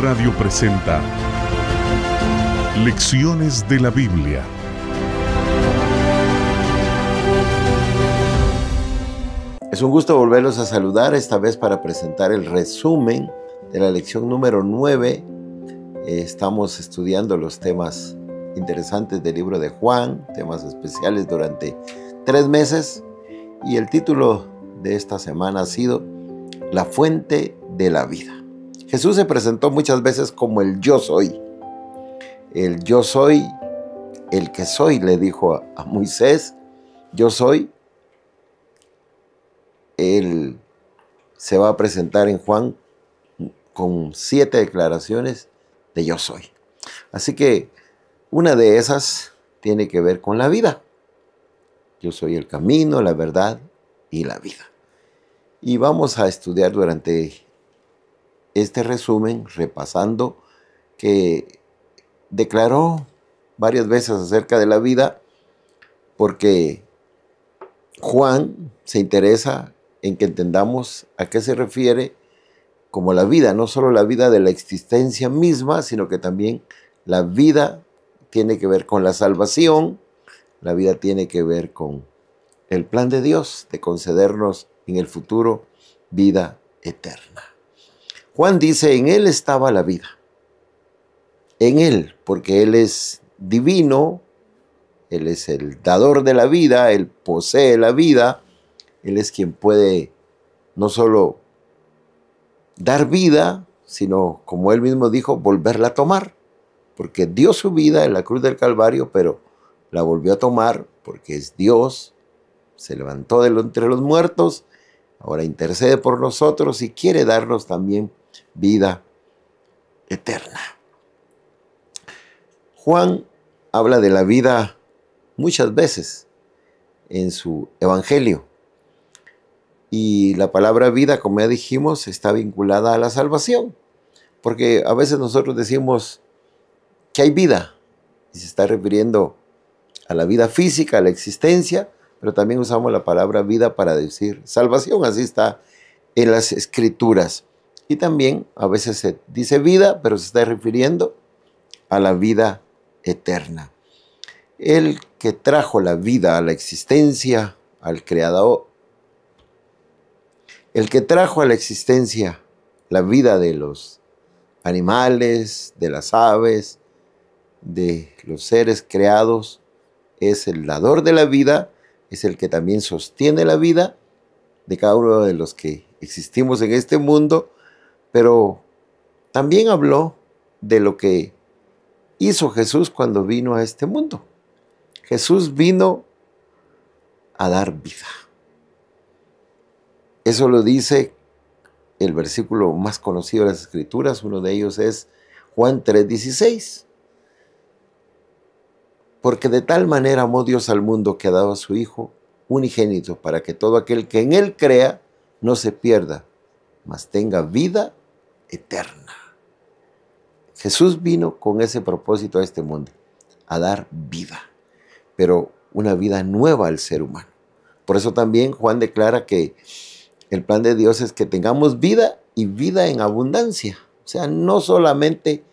Radio presenta Lecciones de la Biblia. Es un gusto volverlos a saludar, esta vez para presentar el resumen de la lección número 9. Estamos estudiando los temas interesantes del libro de Juan, temas especiales durante 3 meses. Y el título de esta semana ha sido La fuente de la vida. Jesús se presentó muchas veces como el yo soy. El yo soy, el que soy, le dijo a Moisés, yo soy. Él se va a presentar en Juan con 7 declaraciones de yo soy. Así que una de esas tiene que ver con la vida. Yo soy el camino, la verdad y la vida. Y vamos a estudiar durante este resumen, repasando que declaró varias veces acerca de la vida, porque Juan se interesa en que entendamos a qué se refiere como la vida, no solo la vida de la existencia misma, sino que también la vida tiene que ver con la salvación, la vida tiene que ver con el plan de Dios de concedernos en el futuro vida eterna. Juan dice, en Él estaba la vida. En Él, porque Él es divino, Él es el dador de la vida, Él posee la vida, Él es quien puede no solo dar vida, sino, como Él mismo dijo, volverla a tomar. Porque dio su vida en la cruz del Calvario, pero la volvió a tomar porque es Dios, se levantó de entre los muertos, ahora intercede por nosotros y quiere darnos también vida eterna. Juan habla de la vida muchas veces en su evangelio. Y la palabra vida, como ya dijimos, está vinculada a la salvación. Porque a veces nosotros decimos que hay vida, y se está refiriendo a la vida física, a la existencia, pero también usamos la palabra vida para decir salvación, así está en las Escrituras. Y también a veces se dice vida, pero se está refiriendo a la vida eterna. El que trajo la vida a la existencia, al Creador, el que trajo a la existencia la vida de los animales, de las aves, de los seres creados, es el dador de la vida, es el que también sostiene la vida de cada uno de los que existimos en este mundo, pero también habló de lo que hizo Jesús cuando vino a este mundo. Jesús vino a dar vida. Eso lo dice el versículo más conocido de las Escrituras, uno de ellos es Juan 3:16. Porque de tal manera amó Dios al mundo que ha dado a su Hijo unigénito, para que todo aquel que en Él crea no se pierda, mas tenga vida eterna. Jesús vino con ese propósito a este mundo, a dar vida, pero una vida nueva al ser humano. Por eso también Juan declara que el plan de Dios es que tengamos vida y vida en abundancia. O sea, no solamente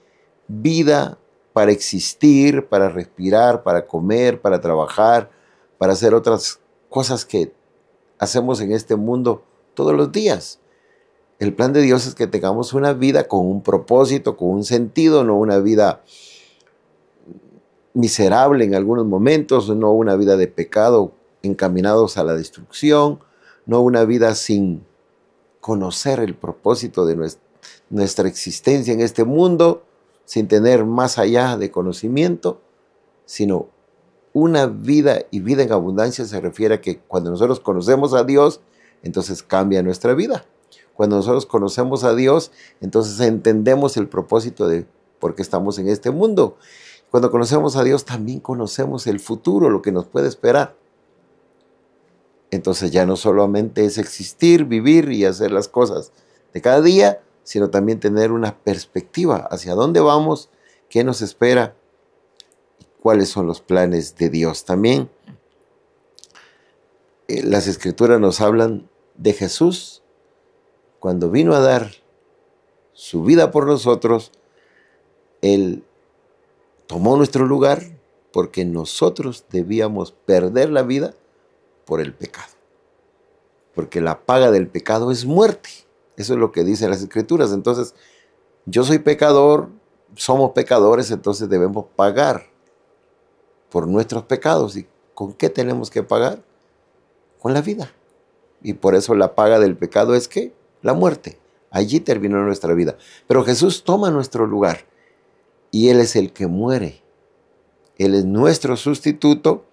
vida para existir, para respirar, para comer, para trabajar, para hacer otras cosas que hacemos en este mundo todos los días. El plan de Dios es que tengamos una vida con un propósito, con un sentido, no una vida miserable en algunos momentos, no una vida de pecado encaminados a la destrucción, no una vida sin conocer el propósito de nuestra existencia en este mundo, sin tener más allá de conocimiento, sino una vida, y vida en abundancia se refiere a que cuando nosotros conocemos a Dios, entonces cambia nuestra vida. Cuando nosotros conocemos a Dios, entonces entendemos el propósito de por qué estamos en este mundo. Cuando conocemos a Dios, también conocemos el futuro, lo que nos puede esperar. Entonces ya no solamente es existir, vivir y hacer las cosas de cada día, sino también tener una perspectiva hacia dónde vamos, qué nos espera y cuáles son los planes de Dios. También las Escrituras nos hablan de Jesús cuando vino a dar su vida por nosotros. Él tomó nuestro lugar porque nosotros debíamos perder la vida por el pecado. Porque la paga del pecado es muerte. Eso es lo que dicen las Escrituras. Entonces, yo soy pecador, somos pecadores, entonces debemos pagar por nuestros pecados. ¿Y con qué tenemos que pagar? Con la vida. Y por eso la paga del pecado es ¿qué? La muerte. Allí terminó nuestra vida. Pero Jesús toma nuestro lugar y Él es el que muere. Él es nuestro sustituto.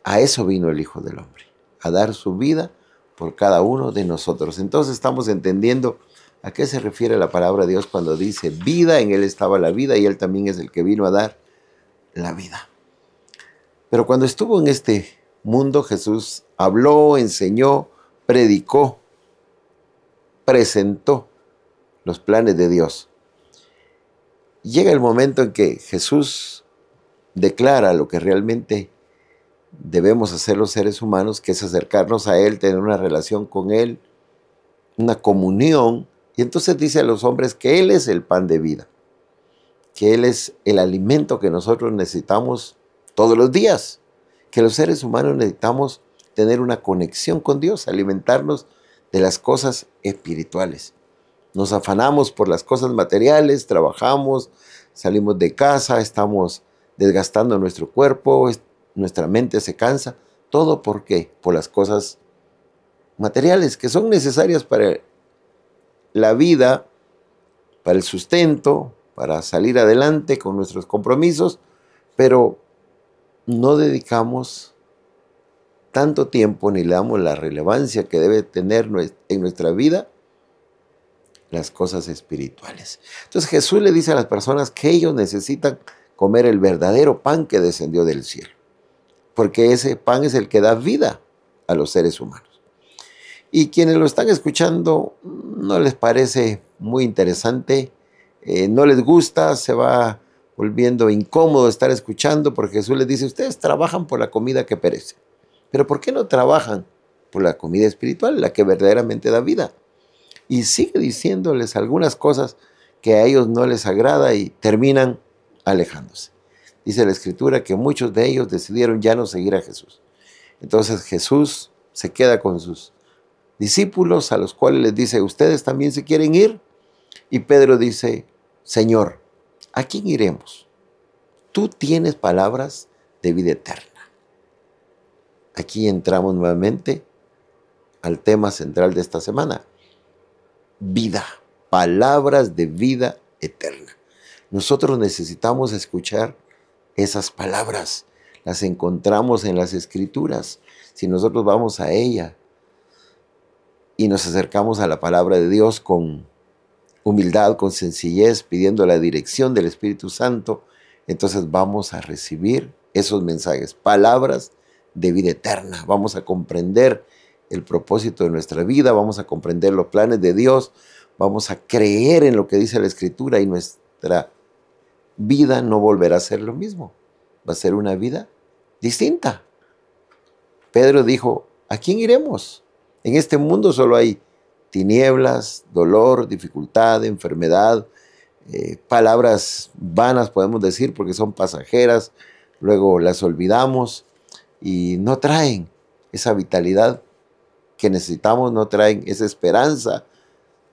A eso vino el Hijo del Hombre, a dar su vida por cada uno de nosotros. Entonces estamos entendiendo a qué se refiere la palabra de Dios cuando dice vida, en Él estaba la vida y Él también es el que vino a dar la vida. Pero cuando estuvo en este mundo, Jesús habló, enseñó, predicó, presentó los planes de Dios. Llega el momento en que Jesús declara lo que realmente debemos hacer los seres humanos, que es acercarnos a Él, tener una relación con Él, una comunión. Y entonces dice a los hombres que Él es el pan de vida, que Él es el alimento que nosotros necesitamos todos los días, que los seres humanos necesitamos tener una conexión con Dios, alimentarnos de las cosas espirituales. Nos afanamos por las cosas materiales, trabajamos, salimos de casa, estamos desgastando nuestro cuerpo, nuestra mente se cansa. ¿Todo por qué? Por las cosas materiales que son necesarias para la vida, para el sustento, para salir adelante con nuestros compromisos, pero no dedicamos tanto tiempo ni le damos la relevancia que debe tener en nuestra vida las cosas espirituales. Entonces Jesús le dice a las personas que ellos necesitan comer el verdadero pan que descendió del cielo, porque ese pan es el que da vida a los seres humanos. Y quienes lo están escuchando no les parece muy interesante, no les gusta, se va volviendo incómodo estar escuchando, porque Jesús les dice, ustedes trabajan por la comida que perece, pero ¿por qué no trabajan por la comida espiritual, la que verdaderamente da vida? Y sigue diciéndoles algunas cosas que a ellos no les agrada y terminan alejándose. Dice la Escritura que muchos de ellos decidieron ya no seguir a Jesús. Entonces Jesús se queda con sus discípulos, a los cuales les dice, ¿ustedes también se quieren ir? Y Pedro dice, Señor, ¿a quién iremos? Tú tienes palabras de vida eterna. Aquí entramos nuevamente al tema central de esta semana. Vida, palabras de vida eterna. Nosotros necesitamos escuchar esas palabras. Las encontramos en las Escrituras. Si nosotros vamos a ella y nos acercamos a la palabra de Dios con humildad, con sencillez, pidiendo la dirección del Espíritu Santo, entonces vamos a recibir esos mensajes, palabras de vida eterna. Vamos a comprender el propósito de nuestra vida, vamos a comprender los planes de Dios, vamos a creer en lo que dice la Escritura y nuestra vida no volverá a ser lo mismo. Va a ser una vida distinta. Pedro dijo, ¿a quién iremos? En este mundo solo hay tinieblas, dolor, dificultad, enfermedad, palabras vanas podemos decir porque son pasajeras, luego las olvidamos y no traen esa vitalidad que necesitamos, no traen esa esperanza,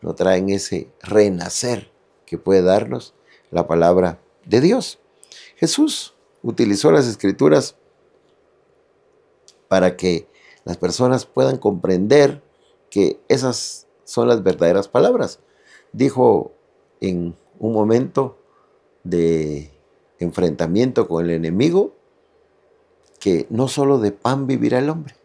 no traen ese renacer que puede darnos la palabra de Dios. Jesús utilizó las Escrituras para que las personas puedan comprender que esas son las verdaderas palabras. Dijo en un momento de enfrentamiento con el enemigo que no solo de pan vivirá el hombre,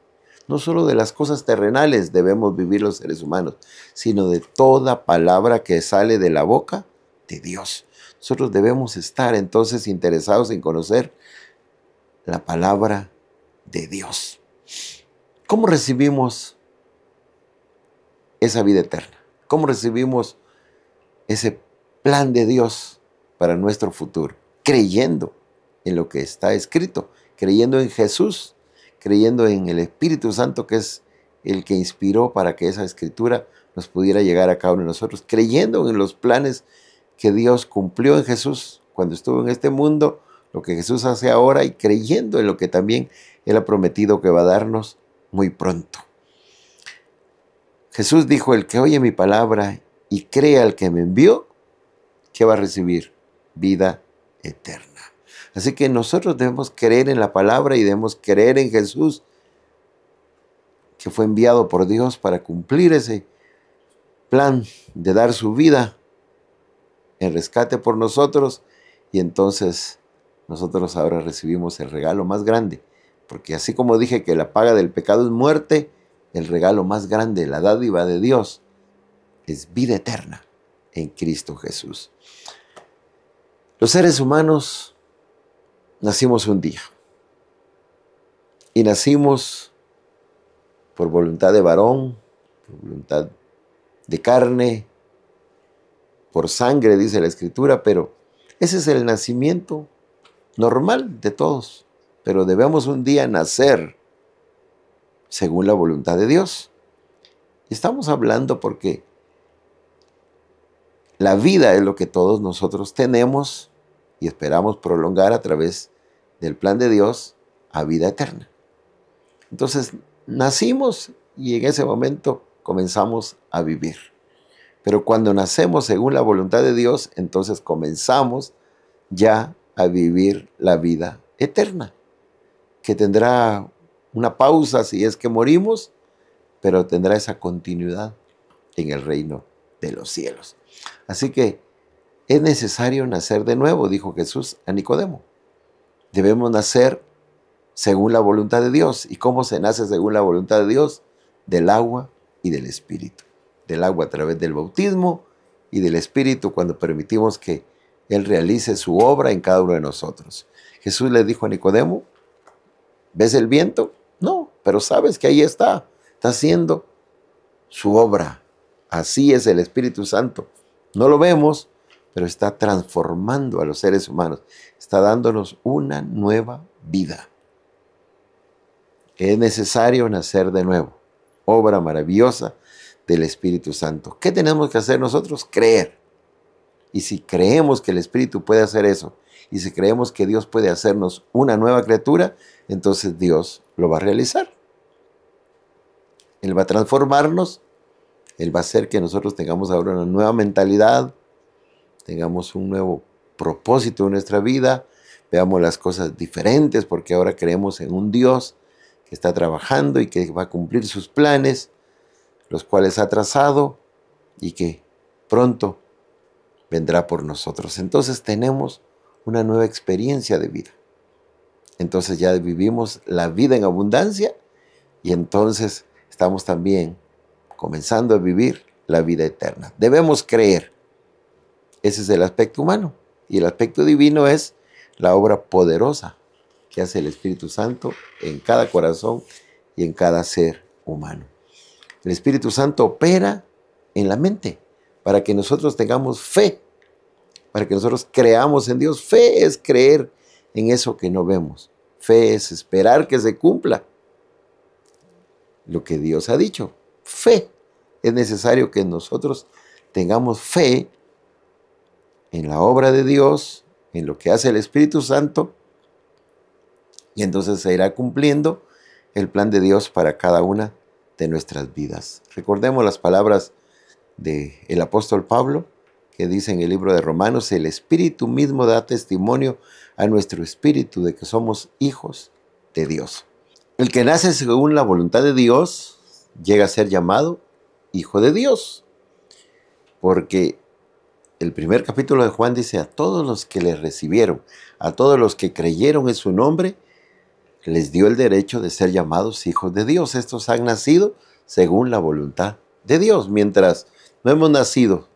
no solo de las cosas terrenales debemos vivir los seres humanos, sino de toda palabra que sale de la boca de Dios. Nosotros debemos estar entonces interesados en conocer la palabra de Dios. ¿Cómo recibimos esa vida eterna? ¿Cómo recibimos ese plan de Dios para nuestro futuro? Creyendo en lo que está escrito, creyendo en Jesús, creyendo en el Espíritu Santo, que es el que inspiró para que esa escritura nos pudiera llegar a cada uno de nosotros, creyendo en los planes que Dios cumplió en Jesús cuando estuvo en este mundo, lo que Jesús hace ahora y creyendo en lo que también Él ha prometido que va a darnos muy pronto. Jesús dijo, el que oye mi palabra y cree al que me envió, ¿qué va a recibir? Vida eterna. Así que nosotros debemos creer en la palabra y debemos creer en Jesús, que fue enviado por Dios para cumplir ese plan de dar su vida en rescate por nosotros, y entonces nosotros ahora recibimos el regalo más grande, porque así como dije que la paga del pecado es muerte, el regalo más grande, la dádiva de Dios, es vida eterna en Cristo Jesús. Los seres humanos nacimos un día, y nacimos por voluntad de varón, por voluntad de carne, por sangre, dice la Escritura, pero ese es el nacimiento normal de todos. Pero debemos un día nacer según la voluntad de Dios. Y estamos hablando porque la vida es lo que todos nosotros tenemos y esperamos prolongar a través del plan de Dios a vida eterna. Entonces, nacimos y en ese momento comenzamos a vivir. Pero cuando nacemos según la voluntad de Dios, entonces comenzamos ya a vivir la vida eterna, que tendrá una pausa si es que morimos, pero tendrá esa continuidad en el reino de los cielos. Así que es necesario nacer de nuevo, dijo Jesús a Nicodemo. Debemos nacer según la voluntad de Dios. ¿Y cómo se nace según la voluntad de Dios? Del agua y del Espíritu. Del agua a través del bautismo y del Espíritu cuando permitimos que Él realice su obra en cada uno de nosotros. Jesús le dijo a Nicodemo, ¿ves el viento? No, pero sabes que ahí está haciendo su obra. Así es el Espíritu Santo. No lo vemos, pero está transformando a los seres humanos. Está dándonos una nueva vida. Es necesario nacer de nuevo. Obra maravillosa del Espíritu Santo. ¿Qué tenemos que hacer nosotros? Creer. Y si creemos que el Espíritu puede hacer eso, y si creemos que Dios puede hacernos una nueva criatura, entonces Dios lo va a realizar. Él va a transformarnos. Él va a hacer que nosotros tengamos ahora una nueva mentalidad, tengamos un nuevo propósito en nuestra vida, veamos las cosas diferentes porque ahora creemos en un Dios que está trabajando y que va a cumplir sus planes, los cuales ha trazado y que pronto vendrá por nosotros. Entonces tenemos una nueva experiencia de vida. Entonces ya vivimos la vida en abundancia y entonces estamos también comenzando a vivir la vida eterna. Debemos creer. Ese es el aspecto humano. Y el aspecto divino es la obra poderosa que hace el Espíritu Santo en cada corazón y en cada ser humano. El Espíritu Santo opera en la mente para que nosotros tengamos fe, para que nosotros creamos en Dios. Fe es creer en eso que no vemos. Fe es esperar que se cumpla lo que Dios ha dicho. Fe. Es necesario que nosotros tengamos fe en la obra de Dios, en lo que hace el Espíritu Santo, y entonces se irá cumpliendo el plan de Dios para cada una de nuestras vidas. Recordemos las palabras del apóstol Pablo, que dice en el libro de Romanos, el Espíritu mismo da testimonio a nuestro espíritu de que somos hijos de Dios. El que nace según la voluntad de Dios llega a ser llamado hijo de Dios, porque el primer capítulo de Juan dice, a todos los que le recibieron, a todos los que creyeron en su nombre, les dio el derecho de ser llamados hijos de Dios. Estos han nacido según la voluntad de Dios. Mientras no hemos nacido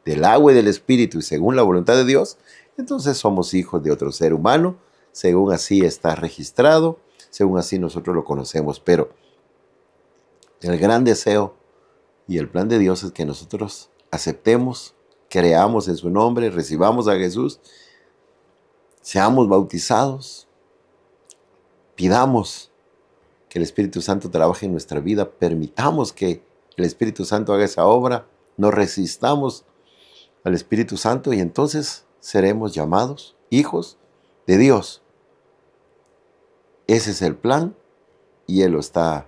del agua y del Espíritu y según la voluntad de Dios, entonces somos hijos de otro ser humano, según así está registrado, según así nosotros lo conocemos. Pero el gran deseo y el plan de Dios es que nosotros aceptemos, creamos en su nombre, recibamos a Jesús, seamos bautizados, pidamos que el Espíritu Santo trabaje en nuestra vida. Permitamos que el Espíritu Santo haga esa obra. No resistamos al Espíritu Santo y entonces seremos llamados hijos de Dios. Ese es el plan y Él lo está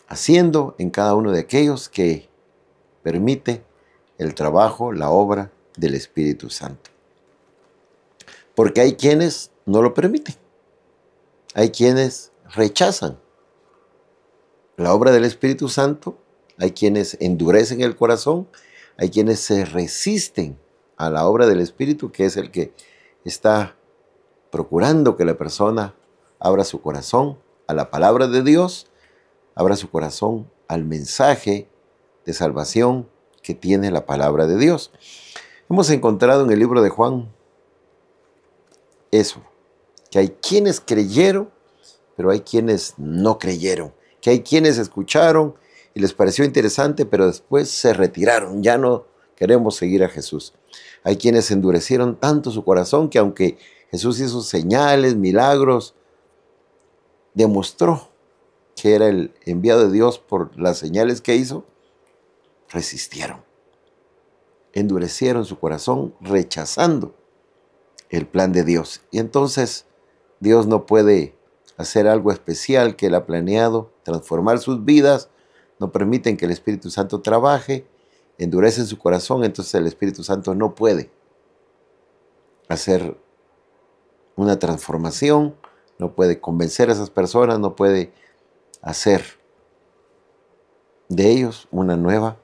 haciendo en cada uno de aquellos que permite el trabajo, la obra del Espíritu Santo. Porque hay quienes no lo permiten. Hay quienes rechazan la obra del Espíritu Santo. Hay quienes endurecen el corazón. Hay quienes se resisten a la obra del Espíritu, que es el que está procurando que la persona abra su corazón a la palabra de Dios, abra su corazón al mensaje de salvación que tiene la palabra de Dios. Hemos encontrado en el libro de Juan eso, que hay quienes creyeron, pero hay quienes no creyeron, que hay quienes escucharon y les pareció interesante, pero después se retiraron, ya no queremos seguir a Jesús. Hay quienes endurecieron tanto su corazón que aunque Jesús hizo señales, milagros, demostró que era el enviado de Dios por las señales que hizo, resistieron. Endurecieron su corazón rechazando el plan de Dios. Y entonces Dios no puede hacer algo especial que Él ha planeado, transformar sus vidas, no permiten que el Espíritu Santo trabaje, endurecen su corazón, entonces el Espíritu Santo no puede hacer una transformación, no puede convencer a esas personas, no puede hacer de ellos una nueva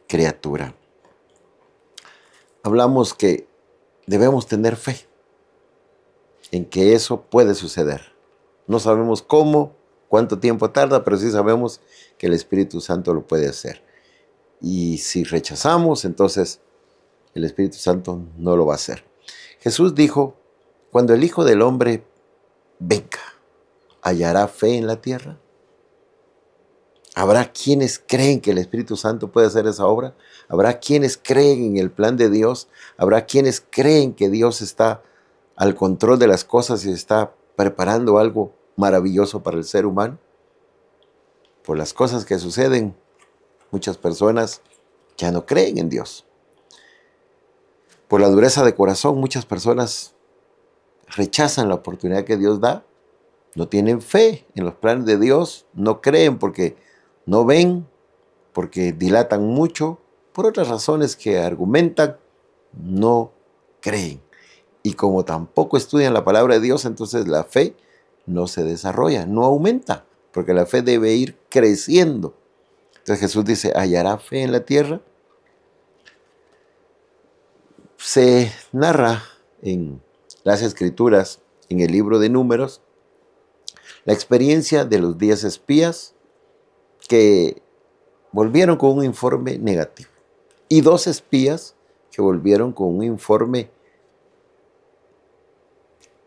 criatura. Hablamos que debemos tener fe en que eso puede suceder. No sabemos cómo, cuánto tiempo tarda, pero sí sabemos que el Espíritu Santo lo puede hacer. Y si rechazamos, entonces el Espíritu Santo no lo va a hacer. Jesús dijo, cuando el Hijo del Hombre venga, ¿hallará fe en la tierra? ¿Habrá quienes creen que el Espíritu Santo puede hacer esa obra? ¿Habrá quienes creen en el plan de Dios? ¿Habrá quienes creen que Dios está al control de las cosas y está preparando algo maravilloso para el ser humano? Por las cosas que suceden, muchas personas ya no creen en Dios. Por la dureza de corazón, muchas personas rechazan la oportunidad que Dios da. No tienen fe en los planes de Dios, no creen porque no ven, porque dilatan mucho, por otras razones que argumentan, no creen. Y como tampoco estudian la palabra de Dios, entonces la fe no se desarrolla, no aumenta, porque la fe debe ir creciendo. Entonces Jesús dice, ¿hallará fe en la tierra? Se narra en las Escrituras, en el libro de Números, la experiencia de los 10 espías que volvieron con un informe negativo y 2 espías que volvieron con un informe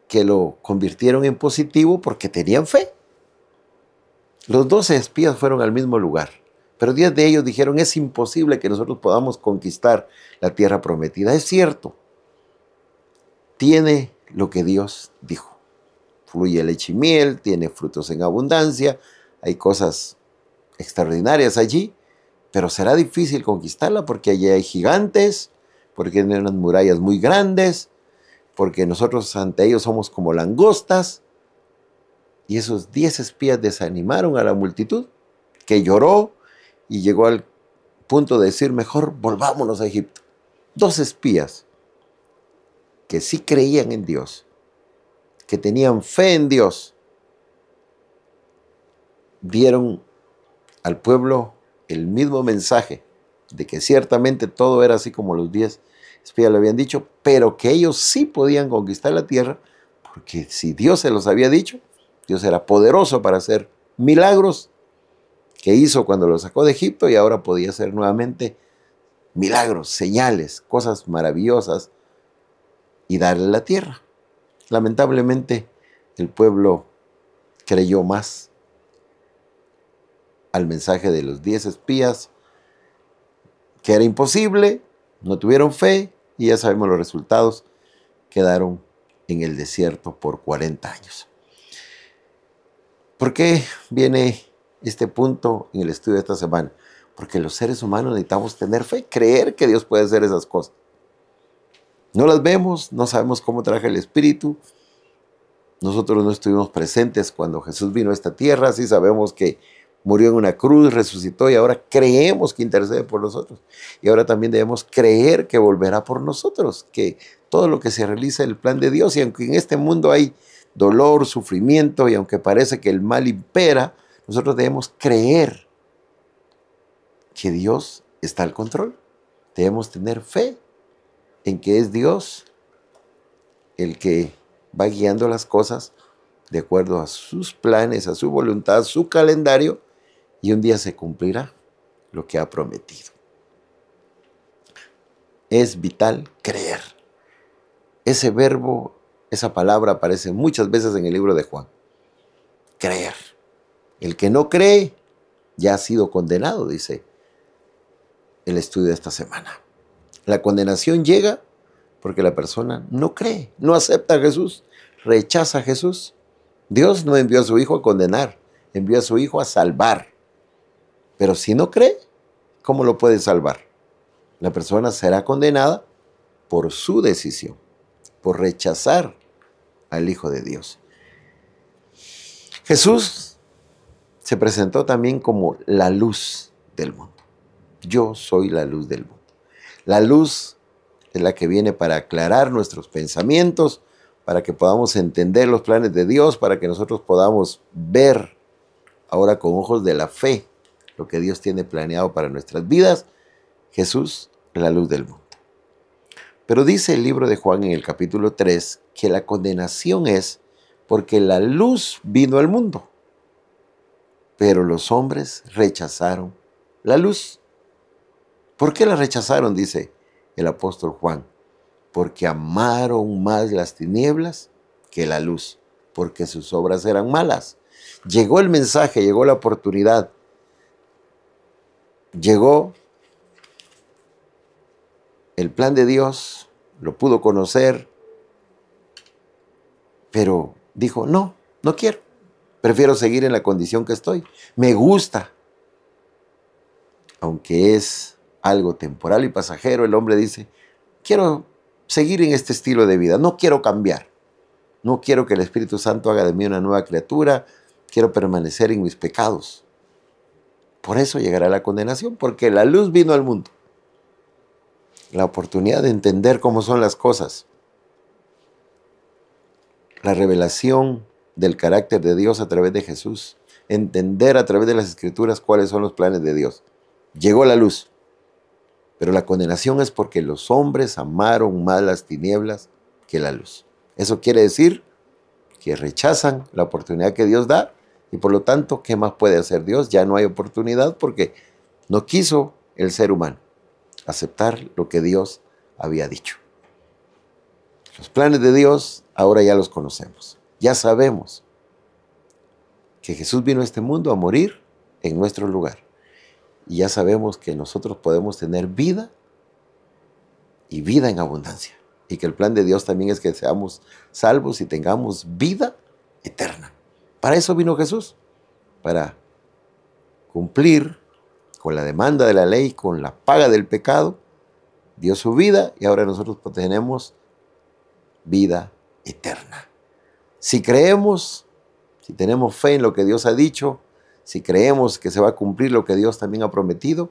que lo convirtieron en positivo porque tenían fe. Los 12 espías fueron al mismo lugar, pero 10 de ellos dijeron, es imposible que nosotros podamos conquistar la tierra prometida. Es cierto, tiene lo que Dios dijo. Fluye leche y miel, tiene frutos en abundancia, hay cosas extraordinarias allí, pero será difícil conquistarla porque allí hay gigantes, porque tienen unas murallas muy grandes, porque nosotros ante ellos somos como langostas. Y esos 10 espías desanimaron a la multitud, que lloró y llegó al punto de decir, mejor volvámonos a Egipto. 2 espías que sí creían en Dios, que tenían fe en Dios, dieron al pueblo el mismo mensaje de que ciertamente todo era así como los 10 espías le habían dicho, pero que ellos sí podían conquistar la tierra, porque si Dios se los había dicho, Dios era poderoso para hacer milagros que hizo cuando los sacó de Egipto y ahora podía hacer nuevamente milagros, señales, cosas maravillosas y darle la tierra. Lamentablemente el pueblo creyó más al mensaje de los 10 espías, que era imposible, no tuvieron fe y ya sabemos los resultados, quedaron en el desierto por 40 años. ¿Por qué viene este punto en el estudio de esta semana? Porque los seres humanos necesitamos tener fe, creer que Dios puede hacer esas cosas. No las vemos, no sabemos cómo trabaja el Espíritu. Nosotros no estuvimos presentes cuando Jesús vino a esta tierra, sí sabemos que murió en una cruz, resucitó y ahora creemos que intercede por nosotros. Y ahora también debemos creer que volverá por nosotros, que todo lo que se realiza es el plan de Dios. Y aunque en este mundo hay dolor, sufrimiento y aunque parece que el mal impera, nosotros debemos creer que Dios está al control. Debemos tener fe en que es Dios el que va guiando las cosas de acuerdo a sus planes, a su voluntad, su calendario, y un día se cumplirá lo que ha prometido. Es vital creer. Ese verbo, esa palabra aparece muchas veces en el libro de Juan. Creer. El que no cree ya ha sido condenado, dice el estudio de esta semana. La condenación llega porque la persona no cree, no acepta a Jesús, rechaza a Jesús. Dios no envió a su Hijo a condenar, envió a su Hijo a salvar. Pero si no cree, ¿cómo lo puede salvar? La persona será condenada por su decisión, por rechazar al Hijo de Dios. Jesús se presentó también como la luz del mundo. Yo soy la luz del mundo. La luz es la que viene para aclarar nuestros pensamientos, para que podamos entender los planes de Dios, para que nosotros podamos ver ahora con ojos de la fe lo que Dios tiene planeado para nuestras vidas. Jesús, la luz del mundo. Pero dice el libro de Juan en el capítulo 3 que la condenación es porque la luz vino al mundo, pero los hombres rechazaron la luz. ¿Por qué la rechazaron? Dice el apóstol Juan. Porque amaron más las tinieblas que la luz, porque sus obras eran malas. Llegó el mensaje, llegó la oportunidad, llegó el plan de Dios, lo pudo conocer, pero dijo, no quiero, prefiero seguir en la condición que estoy. Me gusta, aunque es algo temporal y pasajero, el hombre dice, quiero seguir en este estilo de vida, no quiero cambiar, no quiero que el Espíritu Santo haga de mí una nueva criatura, quiero permanecer en mis pecados. Por eso llegará la condenación, porque la luz vino al mundo. La oportunidad de entender cómo son las cosas. La revelación del carácter de Dios a través de Jesús. Entender a través de las Escrituras cuáles son los planes de Dios. Llegó la luz. Pero la condenación es porque los hombres amaron más las tinieblas que la luz. Eso quiere decir que rechazan la oportunidad que Dios da y por lo tanto, ¿qué más puede hacer Dios? Ya no hay oportunidad porque no quiso el ser humano aceptar lo que Dios había dicho. Los planes de Dios ahora ya los conocemos. Ya sabemos que Jesús vino a este mundo a morir en nuestro lugar. Y ya sabemos que nosotros podemos tener vida y vida en abundancia. Y que el plan de Dios también es que seamos salvos y tengamos vida eterna. Para eso vino Jesús, para cumplir con la demanda de la ley, con la paga del pecado. Dio su vida y ahora nosotros tenemos vida eterna. Si creemos, si tenemos fe en lo que Dios ha dicho, si creemos que se va a cumplir lo que Dios también ha prometido,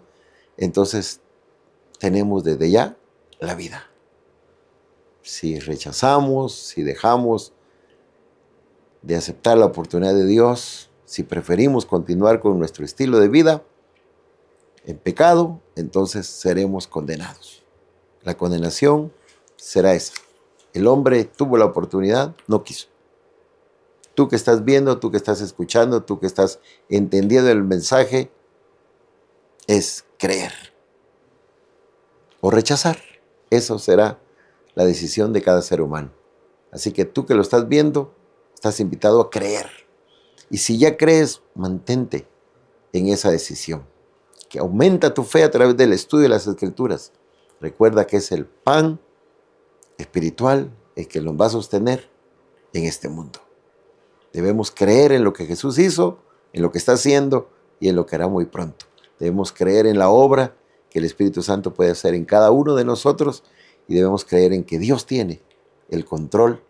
entonces tenemos desde ya la vida. Si rechazamos, si dejamos de aceptar la oportunidad de Dios, si preferimos continuar con nuestro estilo de vida en pecado, entonces seremos condenados. La condenación será esa. El hombre tuvo la oportunidad, no quiso. Tú que estás viendo, tú que estás escuchando, tú que estás entendiendo el mensaje, es creer o rechazar. Eso será la decisión de cada ser humano. Así que tú que lo estás viendo, estás invitado a creer. Y si ya crees, mantente en esa decisión. Que aumenta tu fe a través del estudio de las Escrituras. Recuerda que es el pan espiritual el que nos va a sostener en este mundo. Debemos creer en lo que Jesús hizo, en lo que está haciendo y en lo que hará muy pronto. Debemos creer en la obra que el Espíritu Santo puede hacer en cada uno de nosotros y debemos creer en que Dios tiene el control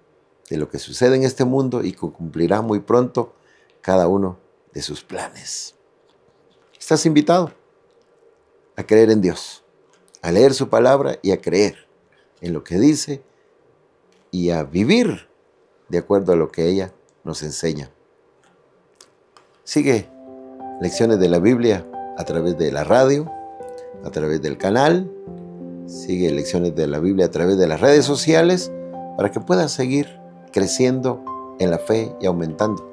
de lo que sucede en este mundo y que cumplirá muy pronto cada uno de sus planes. Estás invitado a creer en Dios, a leer su palabra y a creer en lo que dice y a vivir de acuerdo a lo que ella nos enseña. Sigue lecciones de la Biblia a través de la radio, a través del canal. Sigue lecciones de la Biblia a través de las redes sociales para que puedas seguir creciendo en la fe y aumentando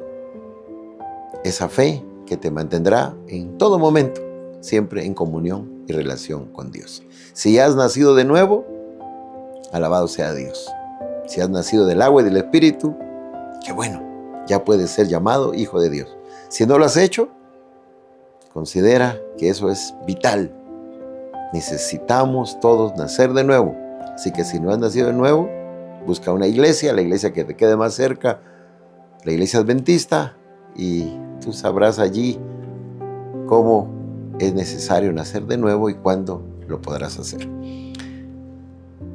esa fe que te mantendrá en todo momento, siempre en comunión y relación con Dios. Si has nacido de nuevo, alabado sea Dios. Si has nacido del agua y del Espíritu, qué bueno, ya puedes ser llamado hijo de Dios. Si no lo has hecho, considera que eso es vital. Necesitamos todos nacer de nuevo. Así que si no has nacido de nuevo, busca una iglesia, la iglesia que te quede más cerca, la iglesia adventista, y tú sabrás allí cómo es necesario nacer de nuevo y cuándo lo podrás hacer.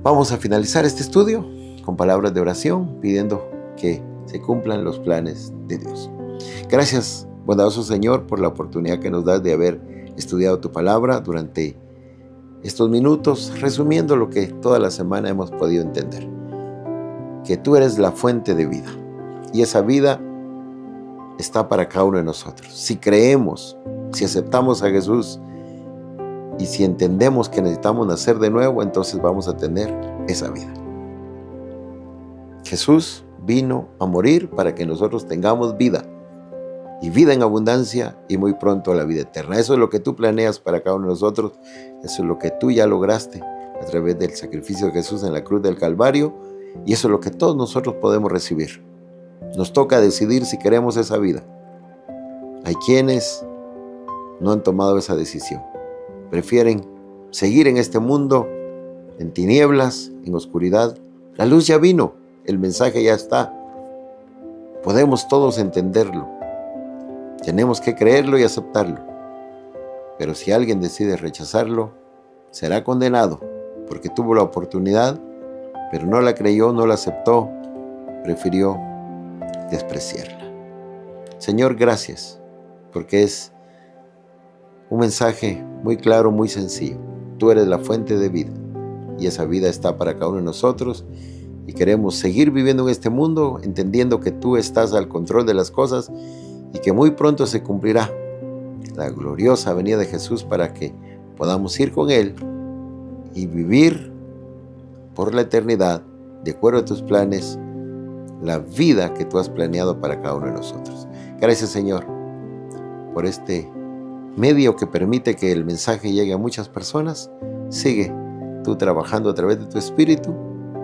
Vamos a finalizar este estudio con palabras de oración, pidiendo que se cumplan los planes de Dios. Gracias, bondadoso Señor, por la oportunidad que nos das de haber estudiado tu palabra durante estos minutos, resumiendo lo que toda la semana hemos podido entender. Que tú eres la fuente de vida y esa vida está para cada uno de nosotros. Si creemos, si aceptamos a Jesús y si entendemos que necesitamos nacer de nuevo, entonces vamos a tener esa vida. Jesús vino a morir para que nosotros tengamos vida y vida en abundancia y muy pronto la vida eterna. Eso es lo que tú planeas para cada uno de nosotros. Eso es lo que tú ya lograste a través del sacrificio de Jesús en la cruz del Calvario, y eso es lo que todos nosotros podemos recibir. Nos toca decidir si queremos esa vida. Hay quienes no han tomado esa decisión. Prefieren seguir en este mundo, en tinieblas, en oscuridad. La luz ya vino, el mensaje ya está. Podemos todos entenderlo. Tenemos que creerlo y aceptarlo. Pero si alguien decide rechazarlo, será condenado, porque tuvo la oportunidad, pero no la creyó, no la aceptó, prefirió despreciarla. Señor, gracias, porque es un mensaje muy claro, muy sencillo. Tú eres la fuente de vida y esa vida está para cada uno de nosotros y queremos seguir viviendo en este mundo entendiendo que tú estás al control de las cosas y que muy pronto se cumplirá la gloriosa venida de Jesús para que podamos ir con Él y vivir por la eternidad, de acuerdo a tus planes, la vida que tú has planeado para cada uno de nosotros. Gracias, Señor, por este medio que permite que el mensaje llegue a muchas personas. Sigue tú trabajando a través de tu Espíritu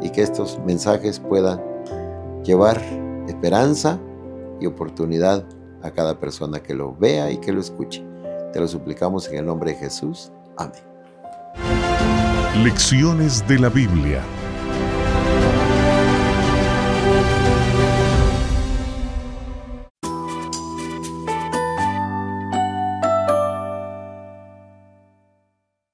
y que estos mensajes puedan llevar esperanza y oportunidad a cada persona que lo vea y que lo escuche. Te lo suplicamos en el nombre de Jesús. Amén. Lecciones de la Biblia